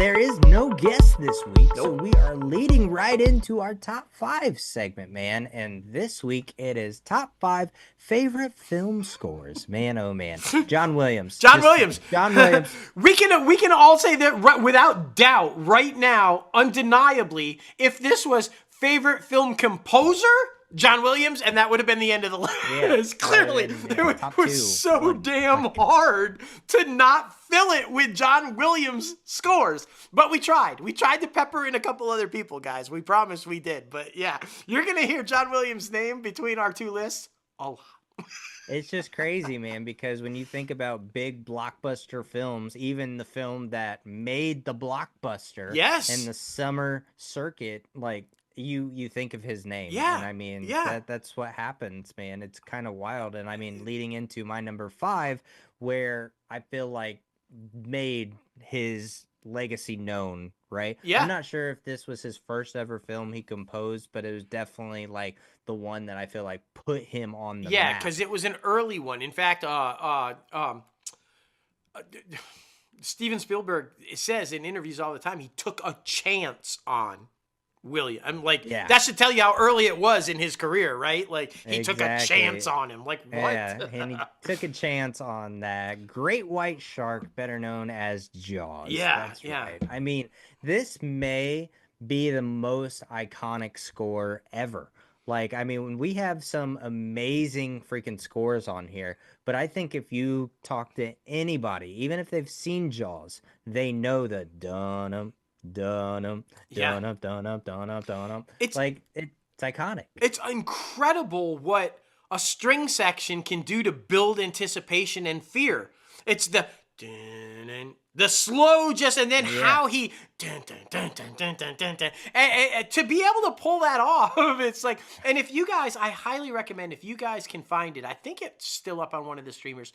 there is no guest this week, so Nope. we are leading right into our top five segment, man. And this week it is top five favorite film scores. Man, oh man, John Williams. John Williams. John Williams. we can all say that without doubt right now, undeniably, if this was favorite film composer, John Williams, and that would have been the end of the list. Yeah, Clearly, it was so damn hard to not fill it with John Williams scores. But we tried. We tried to pepper in a couple other people, guys. We promised we did. But yeah, you're going to hear John Williams' name between our two lists a lot. It's just crazy, man, because when you think about big blockbuster films, even the film that made the blockbuster in the summer circuit, like, you think of his name. Yeah. And I mean, yeah. that's what happens, man. It's kind of wild. And I mean, leading into my number five, where I feel like made his legacy known, right? Yeah. I'm not sure if this was his first ever film he composed, but it was definitely like the one that I feel like put him on the map. Because it was an early one. In fact, Steven Spielberg says in interviews all the time he took a chance on William. I'm like, that should tell you how early it was in his career, right? Like, he took a chance on him. Like, what? Yeah, and he took a chance on that great white shark, better known as Jaws. Yeah, that's right. I mean, this may be the most iconic score ever. Like, I mean, when we have some amazing freaking scores on here, but I think if you talk to anybody, even if they've seen Jaws, they know the dun-um, dun-um, dun-um, dun-um, dun-um, dun-um. It's iconic. It's incredible what a string section can do to build anticipation and fear. It's the slow and then how he and to be able to pull that off, it's like, and if you guys, I highly recommend, if you guys can find it, I think it's still up on one of the streamers.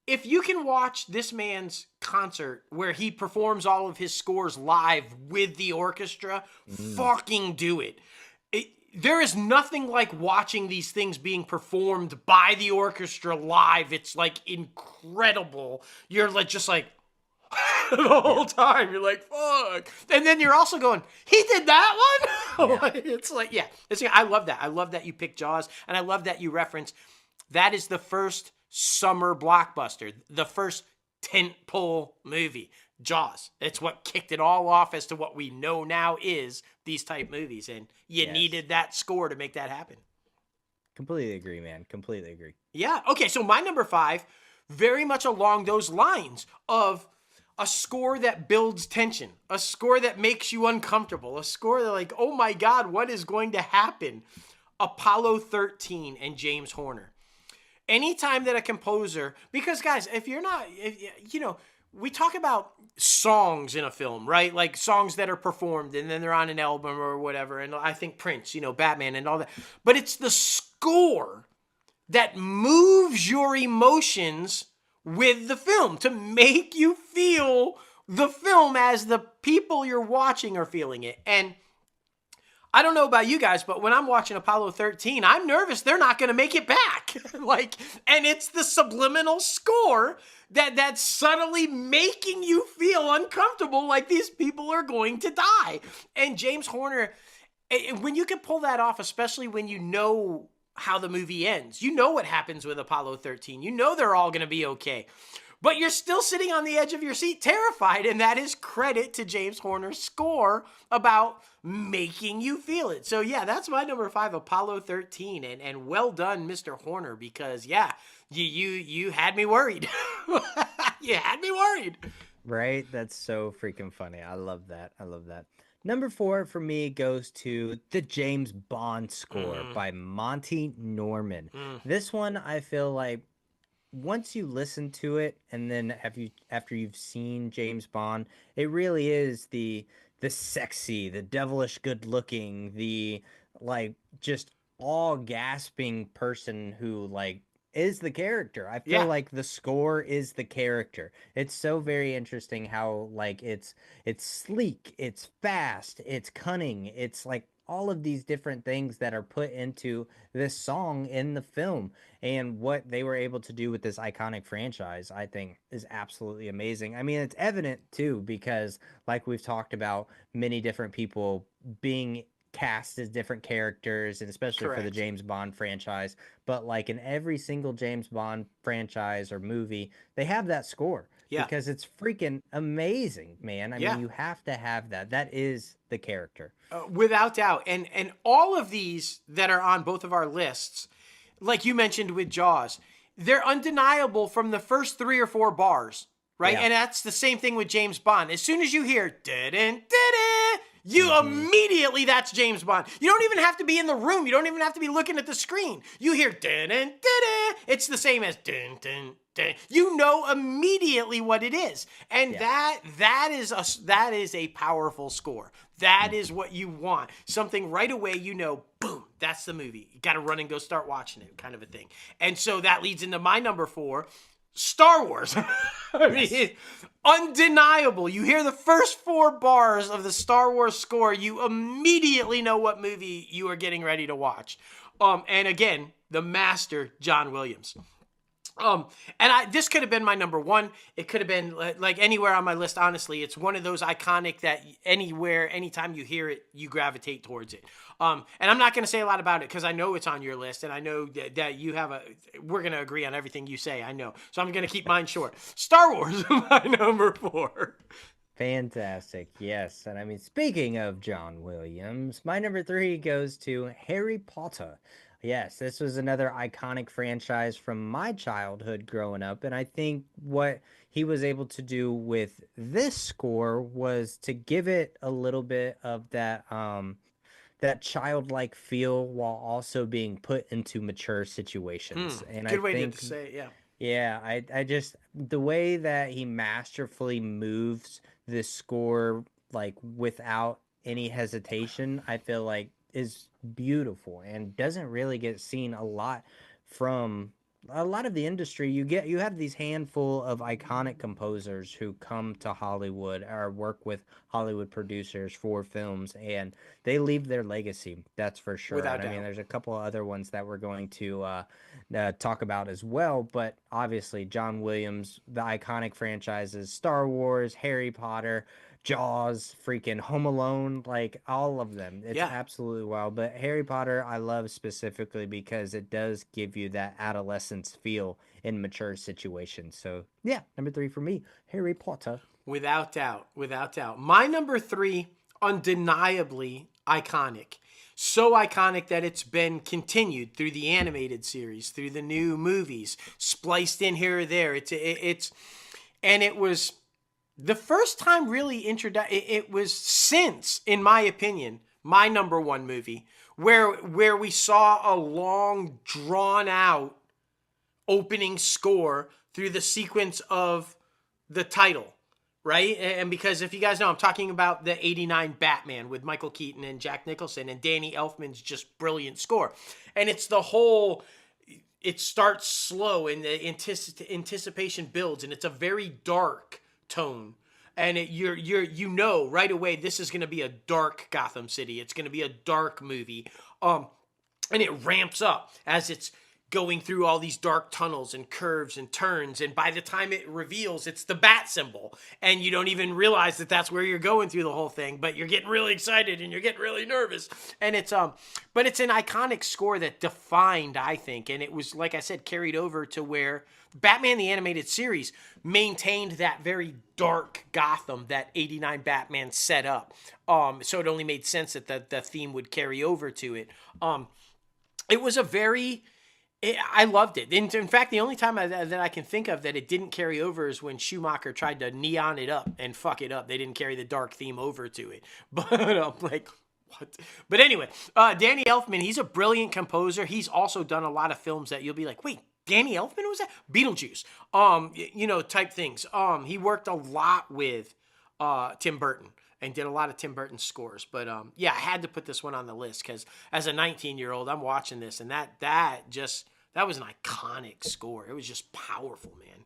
If you can watch this man's concert where he performs all of his scores live with the orchestra, fucking do it. There is nothing like watching these things being performed by the orchestra live. It's like incredible. You're like just like the whole time. You're like, fuck. And then you're also going, he did that one? Yeah. It's like, I love that. I love that you picked Jaws, and I love that you reference that is the first summer blockbuster, the first tentpole movie, Jaws. It's what kicked it all off as to what we know now is these type movies, and you needed that score to make that happen. Completely agree, man. Completely agree. Yeah. Okay, so my number five, very much along those lines of a score that builds tension, a score that makes you uncomfortable, a score that like, oh my God, what is going to happen? Apollo 13 and James Horner. Anytime that a composer, because guys, we talk about songs in a film, right? Like songs that are performed and then they're on an album or whatever. And I think Prince, Batman and all that. But it's the score that moves your emotions with the film to make you feel the film as the people you're watching are feeling it. And I don't know about you guys, but when I'm watching Apollo 13, I'm nervous they're not going to make it back. And it's the subliminal score that's subtly making you feel uncomfortable, like these people are going to die. And James Horner, when you can pull that off, especially when you know how the movie ends, you know what happens with Apollo 13. You know they're all going to be okay. But you're still sitting on the edge of your seat, terrified, and that is credit to James Horner's score about making you feel it. So yeah, that's my number five, Apollo 13, and well done, Mr. Horner, because you had me worried. You had me worried. Right? That's so freaking funny. I love that. Number four for me goes to the James Bond score by Monty Norman. This one, I feel like, once you listen to it, and then after you've seen James Bond, it really is the sexy, the devilish good looking, the like just all gasping person who like is the character. I feel like the score is the character. It's so very interesting how like it's sleek, it's fast, it's cunning, it's like all of these different things that are put into this song in the film. And what they were able to do with this iconic franchise, I think, is absolutely amazing. I mean, it's evident too, because like we've talked about, many different people being cast as different characters, and especially for the Correct. James Bond franchise. But like in every single James Bond franchise or movie, they have that score Yeah. because it's freaking amazing, man. I mean, Yeah. you have to have that. That is the character. Without doubt. And all of these that are on both of our lists, like you mentioned with Jaws, they're undeniable from the first 3 or 4 bars, right? Yeah. And that's the same thing with James Bond. As soon as you hear did you Mm-hmm. immediately, that's James Bond. You don't even have to be in the room. You don't even have to be looking at the screen. You hear did it's the same as dun dun dun. You know immediately what it is. And Yeah. that is a powerful score. That is Mm-hmm. what you want. Something right away, you know, boom, that's the movie. You got to run and go start watching it, kind of a thing. And so that leads into my number 4, Star Wars. I Yes. mean, undeniable. You hear the first 4 bars of the Star Wars score, you immediately know what movie you are getting ready to watch. And again, the master, John Williams. And this could have been my number 1. It could have been like anywhere on my list. Honestly, it's one of those iconic that anywhere, anytime you hear it, you gravitate towards it. And I'm not going to say a lot about it because I know it's on your list, and I know that you have we're going to agree on everything you say. I know, so I'm going to keep mine short. Star Wars, my number 4. Fantastic. Yes. And I mean, speaking of John Williams, my number 3 goes to Harry Potter. Yes, this was another iconic franchise from my childhood growing up. And I think what he was able to do with this score was to give it a little bit of that childlike feel while also being put into mature situations. And I Good way to think say it, yeah. yeah, I just the way that he masterfully moves this score like without any hesitation, I feel like is beautiful and doesn't really get seen a lot from a lot of the industry. You have these handful of iconic composers who come to Hollywood or work with Hollywood producers for films, and they leave their legacy, that's for sure. Without And I mean, doubt. there's a couple of other ones that we're going to talk about as well. But obviously, John Williams, the iconic franchises, Star Wars, Harry Potter, Jaws, freaking Home Alone, like all of them. It's Yeah. absolutely wild. But Harry Potter, I love specifically because it does give you that adolescence feel in mature situations. So, yeah, number 3 for me, Harry Potter. Without doubt. Without doubt. My number 3, undeniably iconic. So iconic that it's been continued through the animated series, through the new movies, spliced in here or there. And it was the first time really introduced. It was since, in my opinion, my number 1 movie where we saw a long, drawn out opening score through the sequence of the title, right? And because if you guys know, I'm talking about the 89 Batman with Michael Keaton and Jack Nicholson and Danny Elfman's just brilliant score. And it's the whole, it starts slow and the anticipation builds and it's a very dark tone. And you know right away this is going to be a dark Gotham City. It's going to be a dark movie. And it ramps up as it's going through all these dark tunnels and curves and turns, and by the time it reveals it's the bat symbol, and you don't even realize that that's where you're going through the whole thing, but you're getting really excited and you're getting really nervous, and but it's an iconic score that defined, I think, and it was, like I said, carried over to where Batman the Animated Series maintained that very dark Gotham that 89 Batman set up, so it only made sense that the theme would carry over to it. It was I loved it. In fact, the only time that I can think of that it didn't carry over is when Schumacher tried to neon it up and fuck it up. They didn't carry the dark theme over to it. But I'm like, what? But anyway, Danny Elfman, he's a brilliant composer. He's also done a lot of films that you'll be like, wait, Danny Elfman was that? Beetlejuice, type things. He worked a lot with Tim Burton and did a lot of Tim Burton scores. But yeah, I had to put this one on the list because as a 19-year-old, I'm watching this, and that was an iconic score. It was just powerful, man.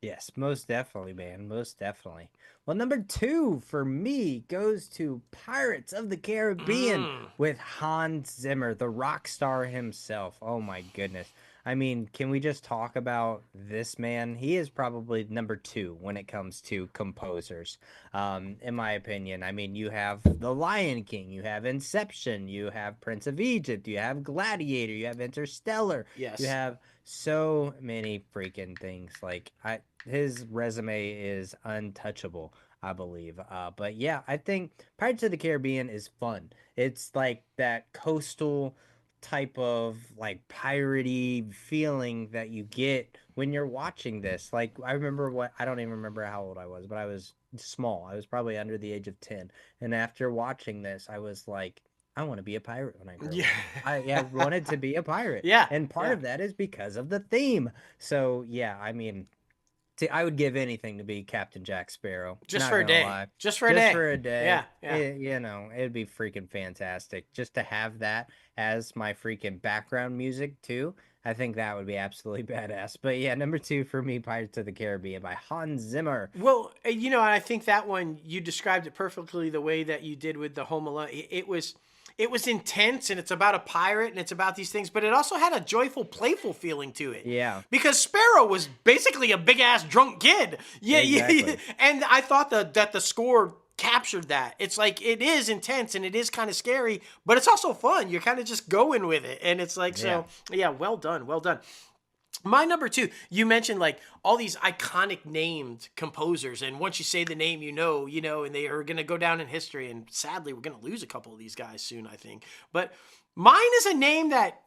Yes, most definitely, man. Most definitely. Well, number two for me goes to Pirates of the Caribbean Mm. with Hans Zimmer, the rock star himself. Oh my goodness. I mean, can we just talk about this man? He is probably number two when it comes to composers, in my opinion. I mean, you have The Lion King, you have Inception, you have Prince of Egypt, you have Gladiator, you have Interstellar, you Yes. have so many freaking things. Like his resume is untouchable, I believe. But yeah, I think Pirates of the Caribbean is fun. It's like that coastal type of like piratey feeling that you get when you're watching this. Like I remember what I don't even remember how old I was, but I was small. I was probably under the age of 10. And after watching this, I was like, I want to be a pirate when I grow Yeah. up. I wanted to be a pirate. Yeah. And part Yeah. of that is because of the theme. So yeah, I mean, see, I would give anything to be Captain Jack Sparrow. Just Not for a gonna day. lie, Just for a just day. for a day. Yeah. Yeah. It'd be freaking fantastic just to have that as my freaking background music too. I think that would be absolutely badass. But yeah, number two for me, Pirates of the Caribbean by Hans Zimmer. Well, I think that one you described it perfectly the way that you did with the Home Alone. It was intense and it's about a pirate and it's about these things, but it also had a joyful, playful feeling to it. Yeah, Because Sparrow was basically a big ass drunk kid. Yeah, yeah. exactly. And I thought that the score captured that. It's like it is intense and it is kind of scary, but it's also fun. You're kind of just going with it. And it's like, Yeah. so yeah, well done. Well done. My number two, you mentioned like all these iconic named composers, and once you say the name, and they are gonna go down in history. And sadly, we're gonna lose a couple of these guys soon, I think. But mine is a name that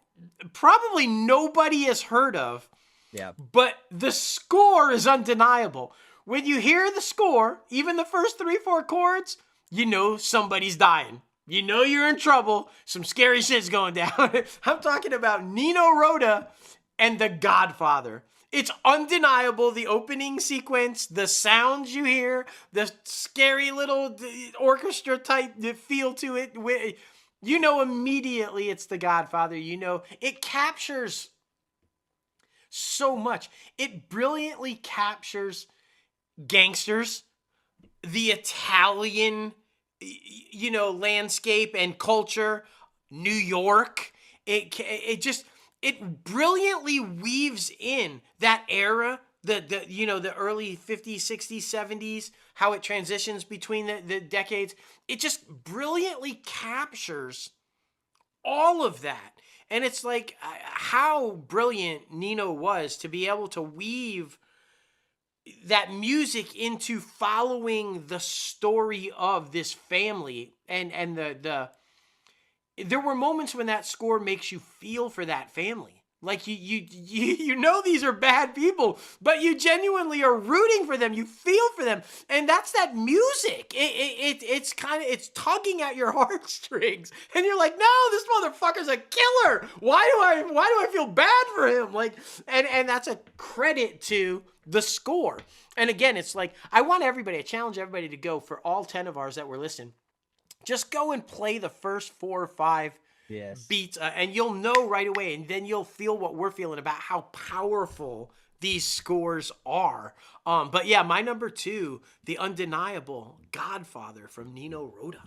probably nobody has heard of, Yeah. but the score is undeniable. When you hear the score, even the first 3, 4 chords, you know somebody's dying. You know you're in trouble. Some scary shit's going down. I'm talking about Nino Rota and The Godfather. It's undeniable. The opening sequence, the sounds you hear, the scary little orchestra type feel to it. You know immediately it's The Godfather. You know it captures so much. It brilliantly captures gangsters, the Italian, landscape and culture, New York. It brilliantly weaves in that era, the early 50s, 60s, 70s, how it transitions between the decades. It just brilliantly captures all of that. And it's like how brilliant Nino was to be able to weave that music into following the story of this family, and there were moments when that score makes you feel for that family. Like you know these are bad people, but you genuinely are rooting for them. You feel for them, and that's that music. It's tugging at your heartstrings, and you're like, no, this motherfucker's a killer. Why do I feel bad for him? Like, and that's a credit to the score. And again, it's like I challenge everybody to go for all 10 of ours that were listening. Just go and play the first 4 or 5 Yes. beats, and you'll know right away, and then you'll feel what we're feeling about how powerful these scores are. But yeah, my number two, the undeniable Godfather from Nino Rota.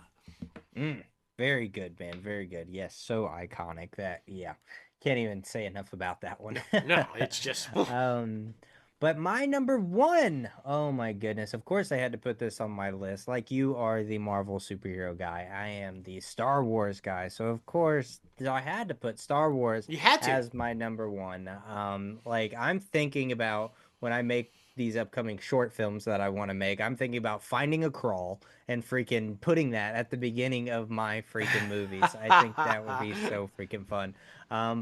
Mm, very good, man. Very good. Yes, so iconic that yeah. Can't even say enough about that one. No, no, it's just um but my number one, oh my goodness. Of course I had to put this on my list. Like you are the Marvel superhero guy. I am the Star Wars guy. So of course I had to put Star Wars you had to. as my number one. Like I'm thinking about when I make these upcoming short films that I want to make, I'm thinking about finding a crawl and freaking putting that at the beginning of my freaking movies. I think that would be so freaking fun.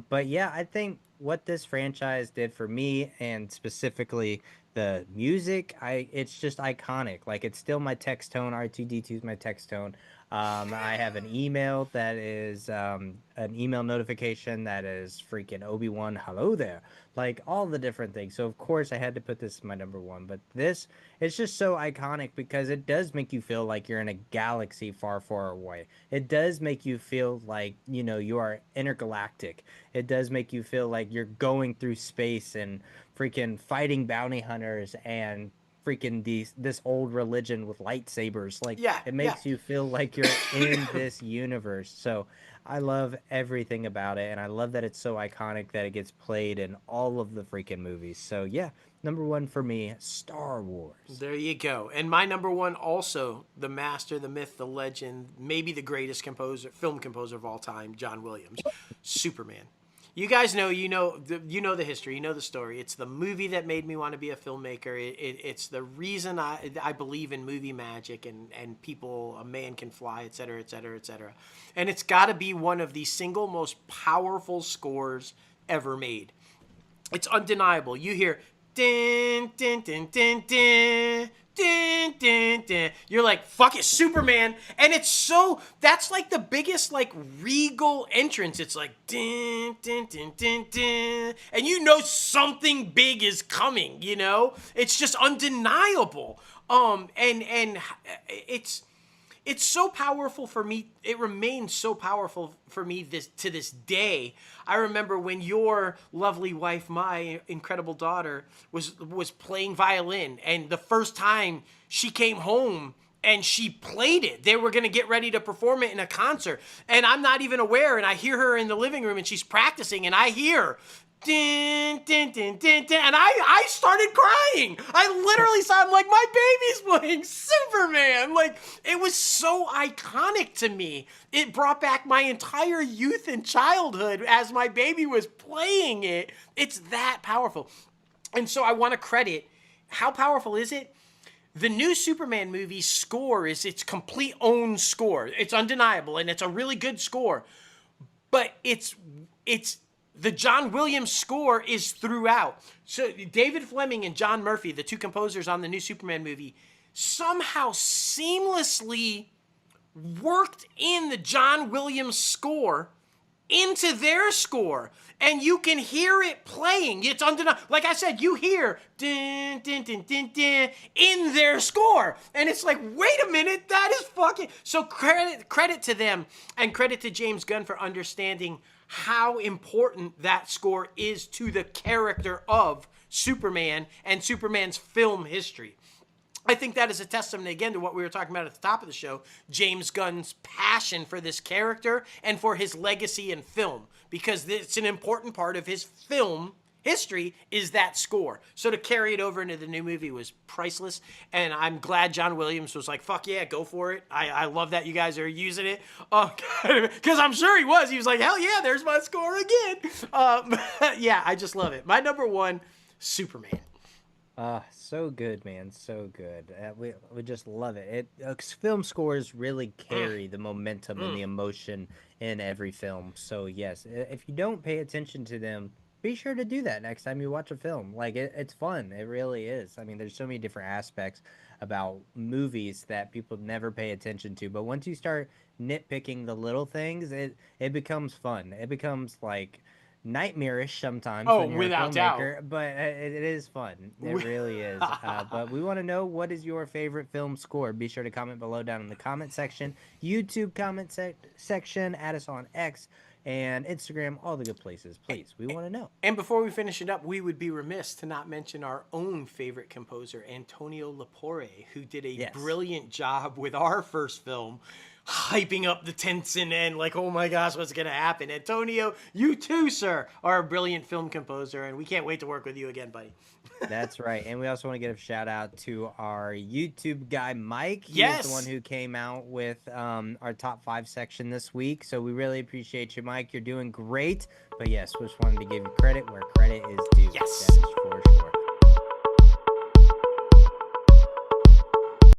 But yeah, I think what this franchise did for me and specifically the music, it's just iconic. Like it's still my text tone. R2D2 is my text tone. I have an email that is an email notification that is freaking Obi-Wan, hello there. Like all the different things. So of course I had to put this as my number one. But this, it's just so iconic because it does make you feel like you're in a galaxy far, far away. It does make you feel like, you know, you are intergalactic. It does make you feel like you're going through space and freaking fighting bounty hunters and freaking this old religion with lightsabers. Like Yeah, it yeah. makes you feel like you're in this universe. So I love everything about it, and I love that it's so iconic that it gets played in all of the freaking movies. So yeah, number one for me, Star Wars. There you go. And my number one, also the master, the myth, the legend, maybe the greatest composer, film composer of all time, John Williams, Superman. You guys know, you know the history, you know the story. It's the movie that made me want to be a filmmaker. It's the reason I believe in movie magic and people, a man can fly, et cetera, et cetera, et cetera. And it's got to be one of the single most powerful scores ever made. It's undeniable. You hear din din din din din din din din. You're like, fuck it, Superman. And it's so, that's like the biggest like regal entrance. It's like din din din din din. And you know something big is coming, you know? It's just undeniable. And it's so powerful for me. It remains so powerful for me to this day. I remember when your lovely wife, my incredible daughter, was playing violin, and the first time she came home and she played it, they were going to get ready to perform it in a concert, and I'm not even aware, and I hear her in the living room and she's practicing, and I hear din, din, din, din, din. And I started crying. I literally saw him like, my baby's playing Superman. Like, it was so iconic to me. It brought back my entire youth and childhood as my baby was playing it. It's that powerful. And so I want to credit, how powerful is it? The new Superman movie score is its complete own score. It's undeniable, and it's a really good score. But it's the John Williams score is throughout. So David Fleming and John Murphy, the two composers on the new Superman movie, somehow seamlessly worked in the John Williams score into their score. And you can hear it playing. It's undeniable. Like I said, you hear din, din, din, din, din, in their score. And it's like, wait a minute, that is fucking... So credit to them, and credit to James Gunn for understanding how important that score is to the character of Superman and Superman's film history. I think that is a testament, again, to what we were talking about at the top of the show, James Gunn's passion for this character and for his legacy in film, because it's an important part of his film history is that score. So to carry it over into the new movie was priceless, and I'm glad John Williams was like, fuck yeah, go for it. I love that you guys are using it, because I'm sure he was. He was like, hell yeah, there's my score again. Yeah, I just love it. My number one, Superman. So good, man. So good. We just love it. Film scores really carry the momentum and the emotion in every film. So yes, if you don't pay attention to them, be sure to do that next time you watch a film. Like it's fun. It really is. I mean, there's so many different aspects about movies that people never pay attention to. But once you start nitpicking the little things, it becomes fun. It becomes like nightmarish sometimes when you're without a doubt. filmmaker, but it is fun. It really is. But we want to know, what is your favorite film score? Be sure to comment below down in the comment section, YouTube comment section, add us on X and Instagram, all the good places. Please, we want to know. And before we finish it up, we would be remiss to not mention our own favorite composer, Antonio Lapore, who did a brilliant job with our first film, hyping up the tension and like, oh my gosh, what's going to happen? Antonio, you too, sir, are a brilliant film composer, and we can't wait to work with you again, buddy. That's right. And we also want to give a shout out to our YouTube guy, Mike. Yes. He's the one who came out with our top 5 section this week. So we really appreciate you, Mike. You're doing great. But yes, we just wanted to give you credit where credit is due. Yes. That is